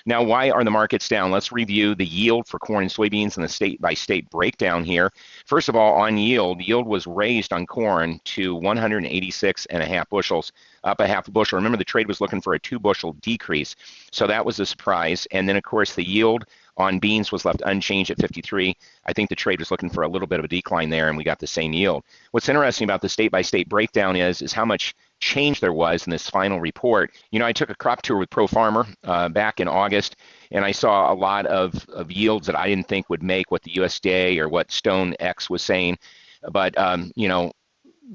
Now, why are the markets down? Let's review the yield for corn and soybeans and the state-by-state breakdown here. First of all, on yield was raised on corn to 186 and a half bushels, up a half a bushel. Remember, the trade was looking for a 2 bushel decrease, so that was a surprise. And then, of course, the yield on beans was left unchanged at 53. I think the trade was looking for a little bit of a decline there, and we got the same yield. What's interesting about the state-by-state breakdown is how much change there was in this final report. You know, I took a crop tour with Pro Farmer back in August, and I saw a lot of yields that I didn't think would make what the USDA or what Stone X was saying. But, you know,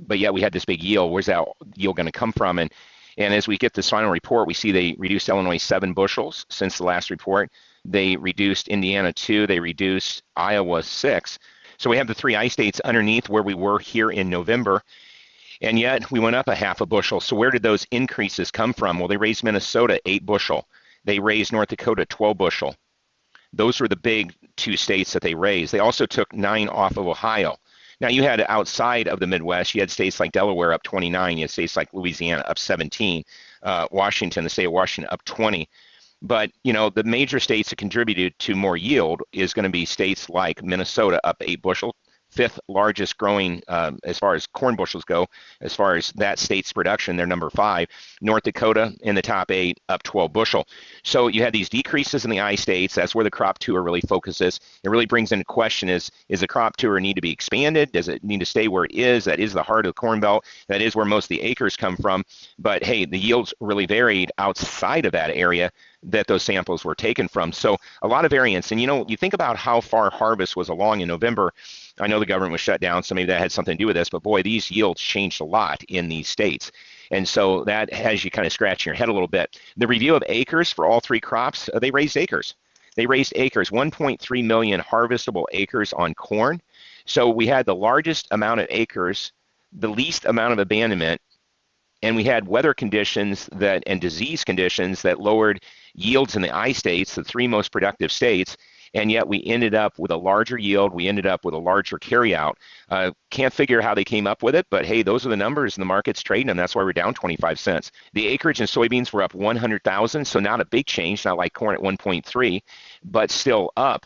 but yet we had this big yield. Where's that yield going to come from? And as we get this final report, we see they reduced Illinois 7 bushels since the last report. They reduced Indiana 2. They reduced Iowa 6. So we have the 3 I states underneath where we were here in November. And yet we went up a half a bushel. So where did those increases come from? Well, they raised Minnesota 8 bushel. They raised North Dakota 12 bushel. Those were the big 2 states that they raised. They also took 9 off of Ohio. Now you had outside of the Midwest, you had states like Delaware up 29, you had states like Louisiana up 17, Washington, the state of Washington up 20. But, you know, the major states that contributed to more yield is going to be states like Minnesota up 8 bushel, 5th largest growing as far as corn bushels go, as far as that state's production, they're number 5. North Dakota in the top 8, up 12 bushel. So you had these decreases in the I states. That's where the crop tour really focuses. It really brings into question is the crop tour need to be expanded? Does it need to stay where it is? That is the heart of the Corn Belt. That is where most of the acres come from. But hey, the yields really varied outside of that area that those samples were taken from. So a lot of variance. And you know, you think about how far harvest was along in November. I know the government was shut down, so maybe that had something to do with this, but boy, these yields changed a lot in these states. And so that has you kind of scratching your head a little bit. The review of acres for all 3 crops, they raised acres. They raised acres, 1.3 million harvestable acres on corn. So we had the largest amount of acres, the least amount of abandonment, and we had weather conditions and disease conditions that lowered yields in the I states, the 3 most productive states, and yet we ended up with a larger yield. We ended up with a larger carryout. Can't figure how they came up with it, but hey, those are the numbers, and the market's trading them. That's why we're down 25 cents. The acreage in soybeans were up 100,000, so not a big change, not like corn at 1.3, but still up.